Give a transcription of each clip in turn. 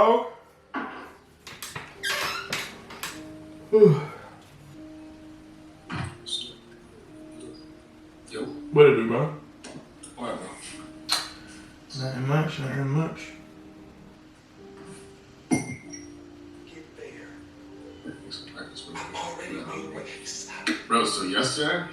dog. Yo. What it do, bro? What, bro? Nothing much, nothing much. Get there. I'm already awake. Bro, so yesterday,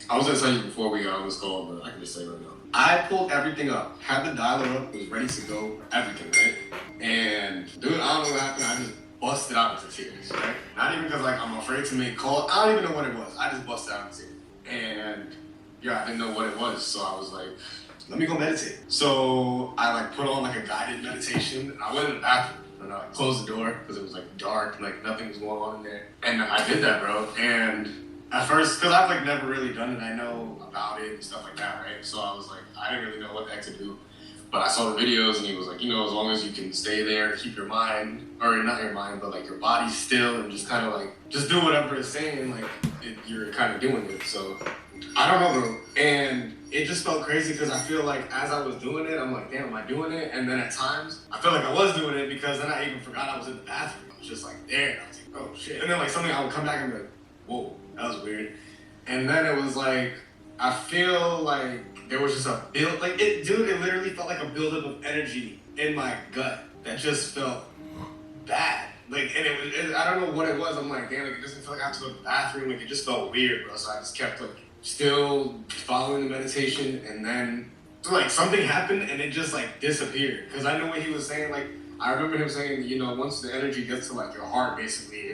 I was gonna tell you before we got on this call, but I can just say right now. I pulled everything up, had the dialer up, was ready to go, everything, right? And dude, I don't know what happened. I just busted out into tears, right? Not even because like I'm afraid to make calls. I don't even know what it was. I just busted out into tears. And yeah, I didn't know what it was, so I was like, let me go meditate. So I like put on like a guided meditation, and I went in the bathroom. And I like, closed the door because it was like dark, like nothing was going on in there. And I did that, bro. And at first, because I've like never really done it, I know about it and stuff like that, right? So I was like, I didn't really know what the heck to do. But I saw the videos and he was like, you know, as long as you can stay there, keep your mind, or not your mind, but like your body still, and just kind of like, just do whatever it's saying, like you're kind of doing it. So I don't know, bro. And it just felt crazy because I feel like as I was doing it, I'm like, damn, am I doing it? And then at times, I felt like I was doing it because then I even forgot I was in the bathroom. I was just like there, and I was like, oh shit. And then like something, I would come back and be like, whoa, that was weird. And then it was like, I feel like there was just a build, like it literally felt like a buildup of energy in my gut that just felt bad. Like, and I don't know what it was. I'm like, damn, like, it doesn't feel like I have to go to the bathroom. Like, it just felt weird, bro. So I just kept like still following the meditation, and then like something happened and it just like disappeared. Cause I know what he was saying. Like, I remember him saying, you know, once the energy gets to like your heart, basically,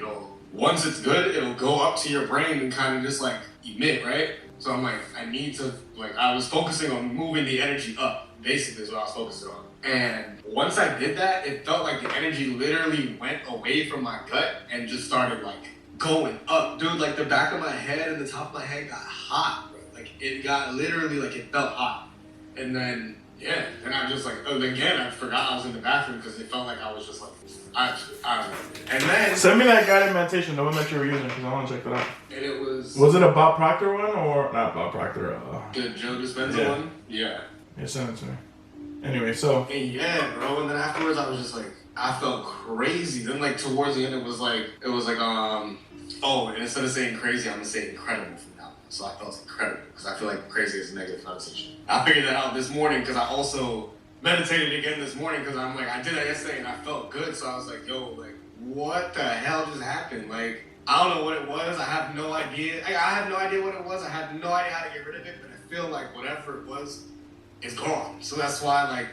once it's good, it'll go up to your brain and kind of just like emit, right? So I'm like, I need to, like, I was focusing on moving the energy up, basically is what I was focusing on. And once I did that, it felt like the energy literally went away from my gut and just started like going up. Dude, like the back of my head and the top of my head got hot, bro. Like it got literally, like it felt hot. And then, yeah, and I just like, again, I forgot I was in the bathroom because it felt like I was just like, I don't know. And then Send me that guided meditation, the one that you were using, because I want to check that out. And it was... Was it a Bob Proctor one, or not Bob Proctor? The Joe Dispenza one? Yeah. Yeah, send it to me. Anyway, so... And yeah, bro, and then afterwards I was just like, I felt crazy. Then like towards the end it was like, oh, and instead of saying crazy, I'm gonna say incredible from now on. So I felt incredible, because I feel like crazy is a negative connotation. I figured that out this morning, because I also meditated again this morning, because I'm like, I did that yesterday and I felt good, so I was like, yo, like, what the hell just happened? Like, I don't know what it was. I have no idea. I have no idea what it was. I have no idea how to get rid of it, but I feel like whatever it was, it's gone. So that's why, like,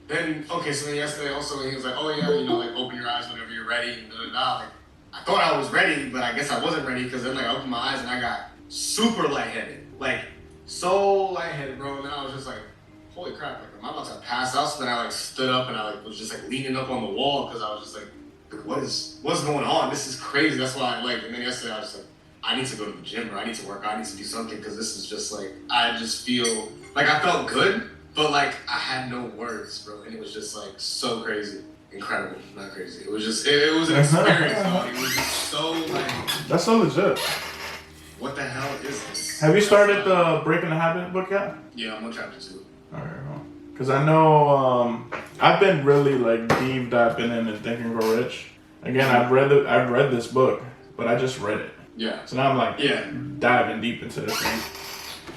then, okay, so then yesterday also, he was like, oh yeah, you know, like, open your eyes whenever you're ready, and da-da-da. Like, I thought I was ready, but I guess I wasn't ready, because then, like, I opened my eyes and I got super lightheaded. Like, so lightheaded, bro. And then I was just like, holy crap, like, am I about to pass out? So then I like stood up and I like was just like leaning up on the wall, because I was just like, what's going on? This is crazy. That's why I like, and then yesterday I was just like, I need to go to the gym, or I need to work out, I need to do something, because this is just like, I just feel like I felt good, but like I had no words, bro. And it was just like so crazy. Incredible, not crazy. It was just, it was an experience, dog. It was just so like, that's so legit. What the hell is this? Have you started the Breaking the Habit book yet? Yeah, I'm on chapter 2. Alright, well, because I know I've been really like deep diving into Think and Grow Rich. Again, I've read this book, but I just read it. Yeah. So now I'm like diving deep into this thing.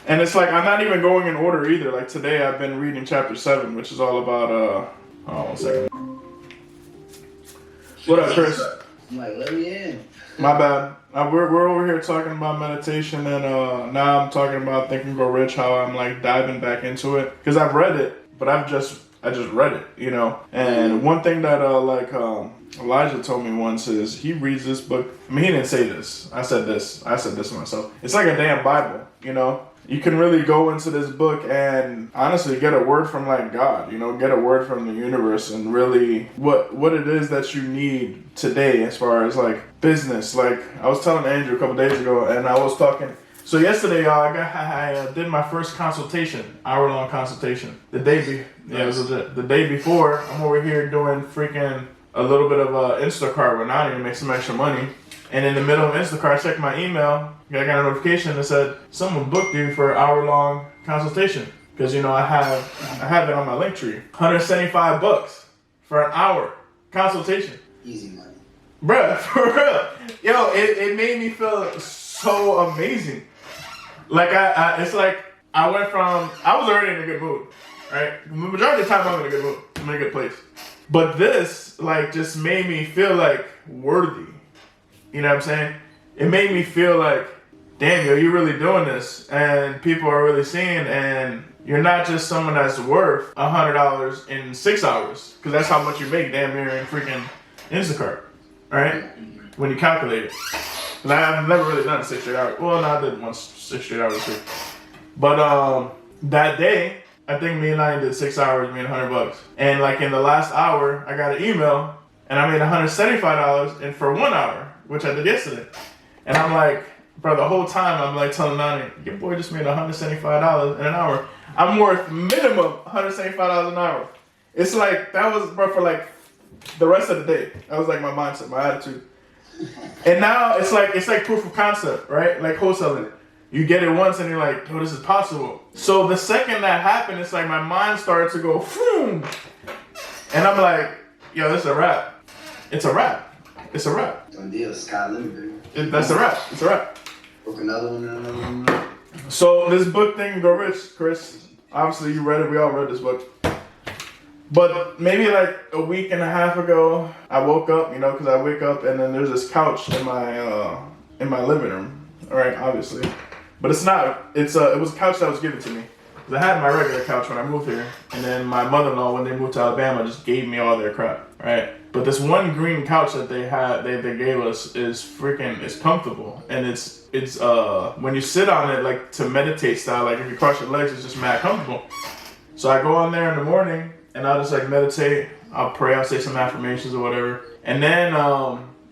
And it's like I'm not even going in order either. Like today I've been reading chapter 7, which is all about hold on 1 second. What up, Chris? I'm like, let me in. My bad. We're over here talking about meditation, and now I'm talking about Think and Grow Rich, how I'm like diving back into it. Because I've read it, but I just read it, you know. And one thing that Elijah told me once is he reads this book. I mean, he didn't say this. I said this myself. It's like a damn Bible, you know. You can really go into this book and honestly get a word from like God, you know, get a word from the universe, and really what it is that you need today as far as like business. Like I was telling Andrew a couple days ago, and I was talking. So yesterday, I did my first consultation, hour-long consultation. The day before, I'm over here doing freaking a little bit of Instacart with Nanii to make some extra money. And in the middle of Instacart, I checked my email. I got a notification that said someone booked you for an hour-long consultation, because you know I have it on my link tree. $175 for an hour. consultation. Easy money. Bruh, for real. Yo, it made me feel so amazing. Like, it's like, I went from, I was already in a good mood, right? The majority of the time I'm in a good mood. I'm in a good place. But this, like, just made me feel, like, worthy. You know what I'm saying? It made me feel like, damn, yo, you're really doing this. And people are really seeing, and you're not just someone that's worth $100 in 6 hours. Because that's how much you make damn near in freaking Instacart, right? When you calculate it. And I've never really done 6 straight hours. Well, no, I did once 6 straight hours too. But that day, I think me and I did 6 hours, made $100. And like in the last hour, I got an email and I made $175 and for 1 hour, which I did yesterday. And I'm like, bro, the whole time I'm like telling Nani, your boy just made $175 in an hour. I'm worth minimum $175 an hour. It's like, that was, bro, for like the rest of the day. That was like my mindset, my attitude. And now it's like proof of concept, right? Like wholesaling. You get it once and you're like, oh, this is possible. So the second that happened, it's like my mind started to go, boom. And I'm like, yo, this is a wrap. It's a wrap. It's a wrap. Done deal, sky limit, baby. That's a wrap. It's a wrap. Book another one and another one. So this book thing, Go Rich, Chris, obviously you read it. We all read this book. But maybe like a week and a half ago, I woke up, you know, because I wake up and then there's this couch in my living room. All right, obviously. But it's not, it was a couch that was given to me. Because I had my regular couch when I moved here. And then my mother-in-law, when they moved to Alabama, just gave me all their crap, right? But this one green couch that they gave us is comfortable. And it's when you sit on it, like to meditate style, like if you cross your legs, it's just mad comfortable. So I go on there in the morning and I'll just like meditate. I'll pray, I'll say some affirmations or whatever. And then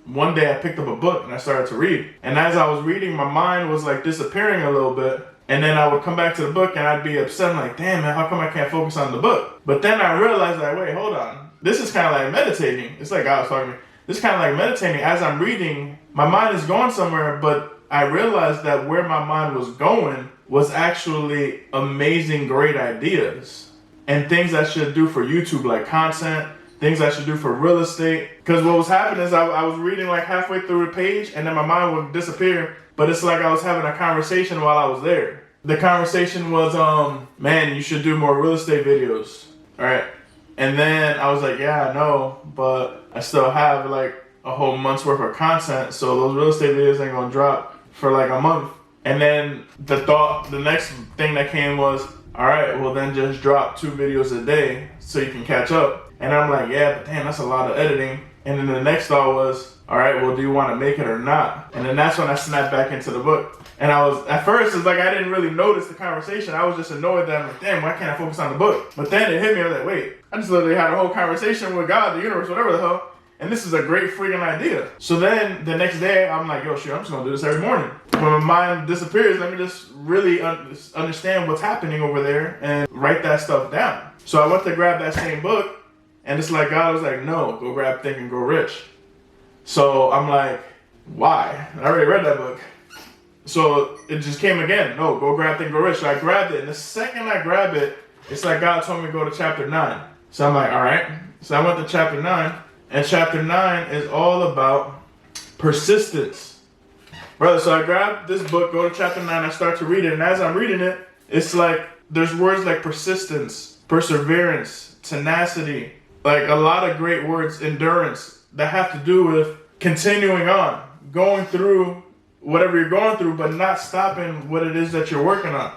one day I picked up a book and I started to read. And as I was reading, my mind was like disappearing a little bit. And then I would come back to the book and I'd be upset. I'm like, damn man, how come I can't focus on the book? But then I realized like, wait, hold on. This is kind of like meditating. It's like God was talking to me. This is kind of like meditating. As I'm reading, my mind is going somewhere, but I realized that where my mind was going was actually amazing, great ideas. And things I should do for YouTube, like content, things I should do for real estate. Because what was happening is I was reading like halfway through the page and then my mind would disappear. But it's like I was having a conversation while I was there. The conversation was, man, you should do more real estate videos. All right. And then I was like, yeah, I know, but I still have like a whole month's worth of content. So those real estate videos ain't gonna drop for like a month. And then the next thing that came was, all right, well then just drop 2 videos a day so you can catch up. And I'm like, yeah, but damn, that's a lot of editing. And then the next thought was, all right, well, do you want to make it or not? And then that's when I snapped back into the book. And I was, at first, it's like I didn't really notice the conversation. I was just annoyed that I'm like, damn, why can't I focus on the book? But then it hit me, I was like, wait, I just literally had a whole conversation with God, the universe, whatever the hell. And this is a great freaking idea. So then the next day, I'm like, yo, shit, I'm just going to do this every morning. When my mind disappears, let me just really understand what's happening over there and write that stuff down. So I went to grab that same book, and it's like God was like, no, go grab Think and Grow Rich. So I'm like, why? I already read that book. So it just came again. No, go grab Think and Grow Rich. So I grabbed it. And the second I grab it, it's like God told me to go to chapter 9. So I'm like, all right. So I went to chapter 9. And chapter 9 is all about persistence. Brother, so I grabbed this book, go to chapter 9. I start to read it. And as I'm reading it, it's like there's words like persistence, perseverance, tenacity. Like a lot of great words, endurance, that have to do with continuing on, going through whatever you're going through, but not stopping what it is that you're working on.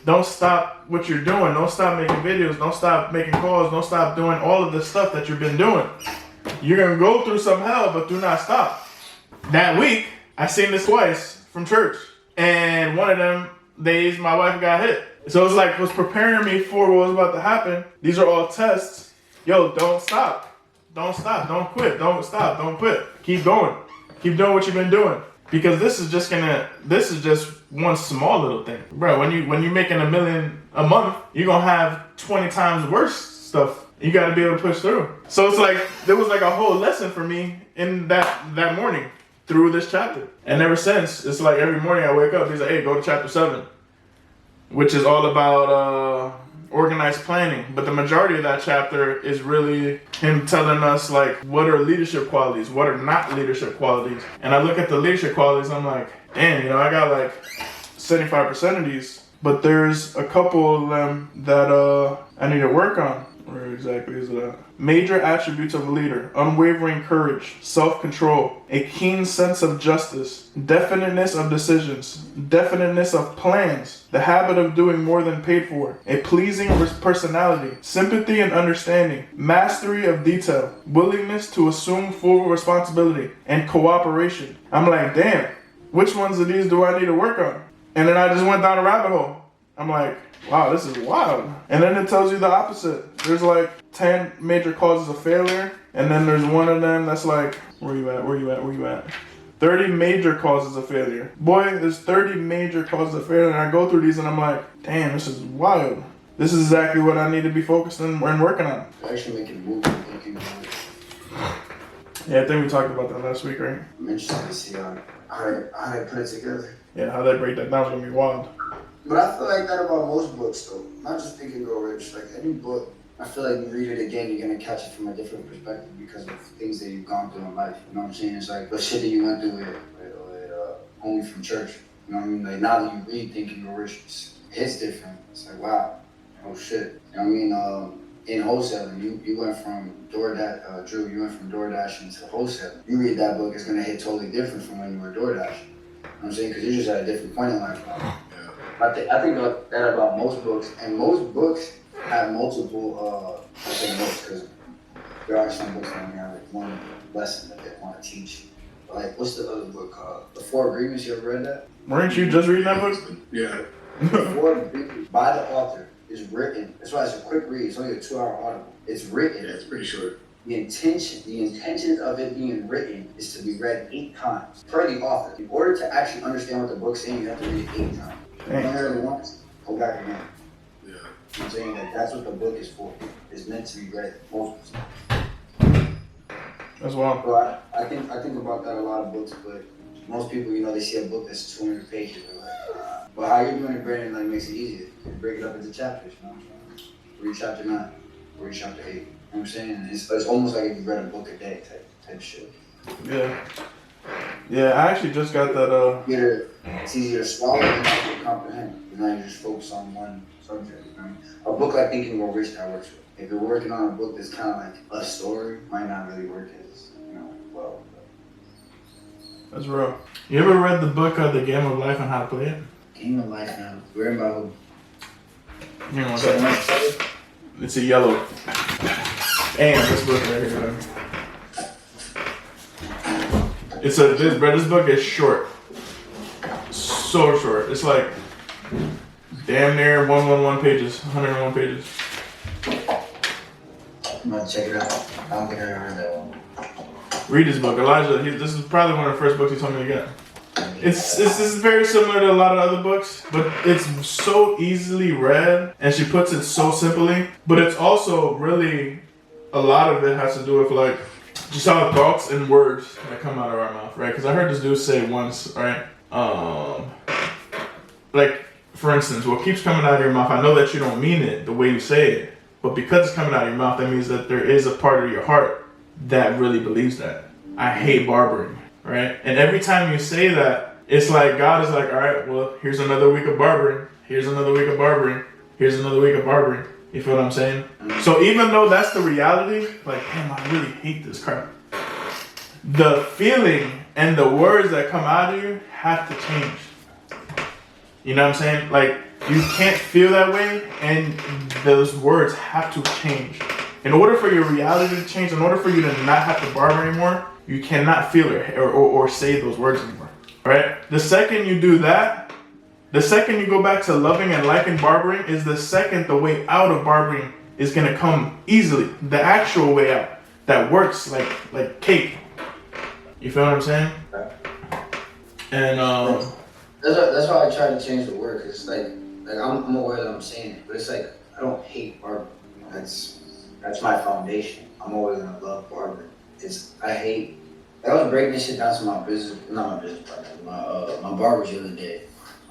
Don't stop what you're doing. Don't stop making videos. Don't stop making calls. Don't stop doing all of the stuff that you've been doing. You're going to go through some hell, but do not stop. That week, I seen this twice from church. And one of them days, my wife got hit. So it's like, was preparing me for what was about to happen. These are all tests. Yo, don't stop. Don't stop. Don't quit. Don't stop. Don't quit. Keep going. Keep doing what you've been doing. Because this is just one small little thing. Bro, when you're making $1 million a month, you're going to have 20 times worse stuff. You got to be able to push through. So it's like, there was like a whole lesson for me in that morning through this chapter. And ever since, it's like every morning I wake up, he's like, hey, go to chapter 7. Which is all about organized planning. But the majority of that chapter is really him telling us like what are leadership qualities, what are not leadership qualities. And I look at the leadership qualities, I'm like, damn, you know, I got like 75% of these, but there's a couple of them that I need to work on. Where exactly is it at? Major attributes of a leader: unwavering courage, self-control, a keen sense of justice, definiteness of decisions, definiteness of plans, the habit of doing more than paid for, a pleasing personality, sympathy and understanding, mastery of detail, willingness to assume full responsibility, and cooperation. I'm like, damn, which ones of these do I need to work on? And then I just went down a rabbit hole. I'm like, wow, this is wild. And then it tells you the opposite. There's like 10 major causes of failure. And then there's one of them that's like, where you at? 30 major causes of failure. Boy, there's 30 major causes of failure. And I go through these and I'm like, damn, this is wild. This is exactly what I need to be focused on and working on. Actually making moves, thinking about it. Yeah, I think we talked about that last week, right? I'm interested to see how they put it together. Yeah, how they break that down is gonna be wild. But I feel like that about most books, though. Not just Think and Grow Rich. Like any book, I feel like you read it again, you're gonna catch it from a different perspective because of things that you've gone through in life. You know what I'm saying? It's like the shit that you went through with homie from church. You know what I mean? Like now that you read Think and Grow Rich, it's different. It's like wow, oh shit. You know what I mean? In wholesaling, you went from DoorDash, Drew. You went from DoorDashing to wholesaling. You read that book, it's gonna hit totally different from when you were DoorDashing. You know what I'm saying? Because you're just at a different point in life now. I think that about most books, and most books have multiple, I say most because there are some books that only have like one lesson that they want to teach. But like, what's the other book called? The Four Agreements, you ever read that? Weren't you just reading that book? Yeah. The Four Agreements by the author is written. That's why it's a quick read. It's only a 2-hour audible. It's written. Yeah, it's pretty short. The intention of it being written is to be read 8 times per the author. In order to actually understand what the book's saying, you have to read it 8 times. You don't hear it once, go back again. Yeah. You know what I'm saying? That that's what the book is for. It's meant to be read multiple times. As well. So I think about that a lot of books, but most people, you know, they see a book that's 200 pages. They're like, but how you're doing it, Brandon, like makes it easier. You break it up into chapters, you know what I'm saying? Read chapter 9, read chapter 8. You know what I'm saying? It's almost like if you read a book a day type shit. Yeah. Yeah, I actually just got that, It's easier to swallow than to comprehend. Now you just focus on one subject. You know? A book like Think and Grow Rich that works with. If you're working on a book that's kind of like a story, might not really work as, well. That's real. You ever read the book The Game of Life and How to Play It? Game of Life now. Written by who? You know what I'm saying? It's a yellow. And this book right here. This book is short. So short. It's like damn near 111 pages, 101 pages. I'm gonna check it out. I don't think I ever read that one. Read this book. Elijah, this is probably one of the first books he told me to get. It's very similar to a lot of other books, but it's so easily read, and she puts it so simply. But it's also really, a lot of it has to do with like, just our thoughts and words that come out of our mouth, right? Because I heard this dude say once, right? Like, for instance, what keeps coming out of your mouth, I know that you don't mean it the way you say it, but because it's coming out of your mouth, that means that there is a part of your heart that really believes that. I hate barbering, right? And every time you say that, it's like God is like, all right, well, here's another week of barbering. Here's another week of barbering. Here's another week of barbering. You feel what I'm saying? So even though that's the reality, like, damn, I really hate this crap. The feeling and the words that come out of you have to change. You know what I'm saying? Like, you can't feel that way, and those words have to change. In order for your reality to change, in order for you to not have to barber anymore, you cannot feel it or say those words anymore. All right? The second you do that, the second you go back to loving and liking barbering is the second the way out of barbering is going to come easily. The actual way out that works like cake. You feel what I'm saying? And that's why I try to change the word, because it's like I'm aware that I'm saying it, but it's like I don't hate barbering. That's my foundation. I'm always gonna love barbering. I was breaking this shit down to my partner, my barbers the other day.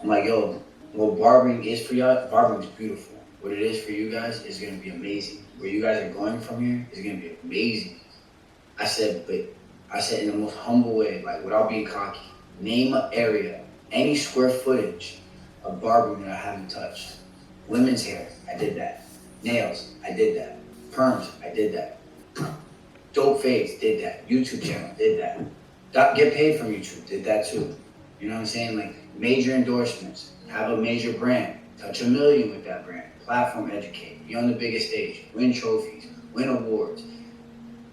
I'm like, yo, what barbering is for y'all, barbering is beautiful. what it is for you guys is gonna be amazing. Where you guys are going from here is gonna be amazing. I said in the most humble way, like without being cocky, name an area, any square footage of barbering that I haven't touched. Women's hair, I did that. Nails, I did that. Perms, I did that. Dope fades, did that. YouTube channel, did that. Get paid from YouTube, did that too. You know what I'm saying? Like major endorsements, have a major brand, touch 1 million with that brand, platform educate, be on the biggest stage, win trophies, win awards,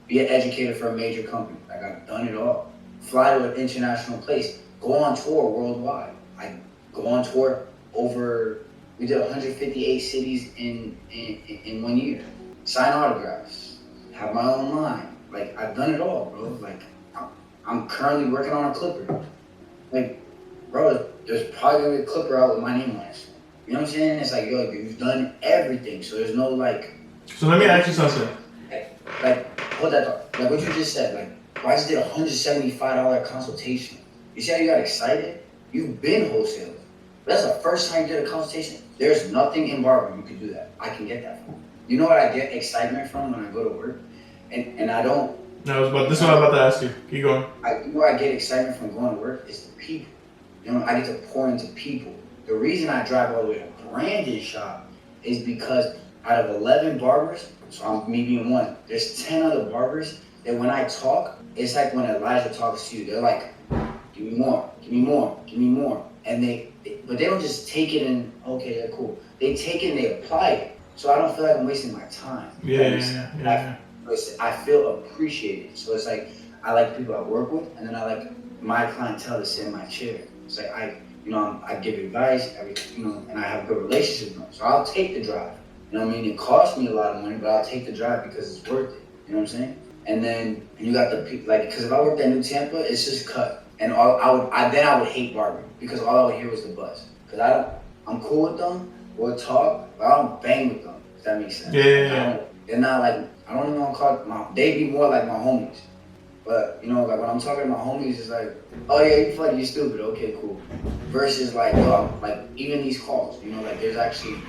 be an educator for a major company. Like I've done it all. Fly to an international place, go on tour worldwide. I go on tour we did 158 cities in 1 year. Sign autographs, have my own line. Like I've done it all, bro. Like I'm currently working on a clipper. Like, bro, there's probably gonna be a clipper out with my name on it. You know what I'm saying? It's like, yo, you've done everything, so there's no like. So let me ask you something. Like, hold that thought. Like what you just said. Like, I just did a $175 consultation. You see how you got excited? You've been wholesaling. That's the first time you did a consultation. There's nothing in barbering you can do that. I can get that from. You know what I get excitement from when I go to work, and I don't. No, this is what I'm about to ask you. Keep going. You know what I get excitement from going to work is the people. You know, I get to pour into people. The reason I drive all the way to Brandon shop is because out of 11 barbers, so I'm me being one, there's 10 other barbers that when I talk, it's like when Elijah talks to you. They're like, give me more, give me more, give me more. And but they don't just take it and, okay, yeah, cool. They take it and they apply it. So I don't feel like I'm wasting my time. Yeah. I feel appreciated. So it's like, I like the people I work with, and then I like my clientele to sit in my chair. It's like, I give advice, and I have a good relationship with them. So I'll take the drive. You know what I mean? It costs me a lot of money, but I'll take the drive because it's worth it. You know what I'm saying? And then you got the people, like, because if I worked at New Tampa, it's just cut. And I would hate barbering because all I would hear was the buzz. Because I'm cool with them, we'll talk, but I don't bang with them, if that makes sense. Yeah. They're not like, I don't even want to call it they'd be more like my homies. But, you know, like when I'm talking to my homies, it's like, oh yeah, you funny, you stupid, okay, cool. Versus like, yo, like even these calls, you know, like there's actually,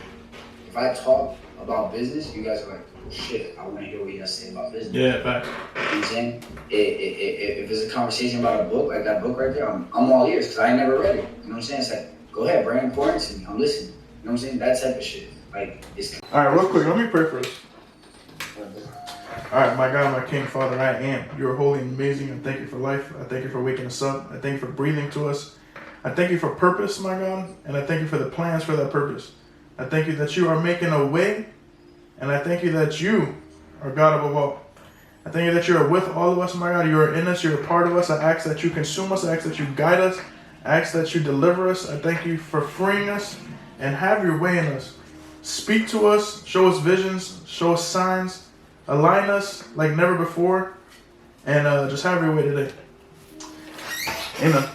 if I talk about business, you guys are like, shit, I want to hear what you guys say about business. Yeah, fact. You know what I'm saying? If it's a conversation about a book, like that book right there, I'm all ears because I ain't never read it. You know what I'm saying? It's like, go ahead, Brandon, pour into me. I'm listening. You know what I'm saying? That type of shit. Like, it's. All right, real quick, let me pray for us. All right, my God, my King, Father, I am. You are holy and amazing, and thank you for life. I thank you for waking us up. I thank you for breathing to us. I thank you for purpose, my God, and I thank you for the plans for that purpose. I thank you that you are making a way, and I thank you that you are God above all. I thank you that you are with all of us, my God. You are in us. You're a part of us. I ask that you consume us. I ask that you guide us. I ask that you deliver us. I thank you for freeing us and have your way in us. Speak to us. Show us visions. Show us signs. Align us like never before. And just have your way today. Amen.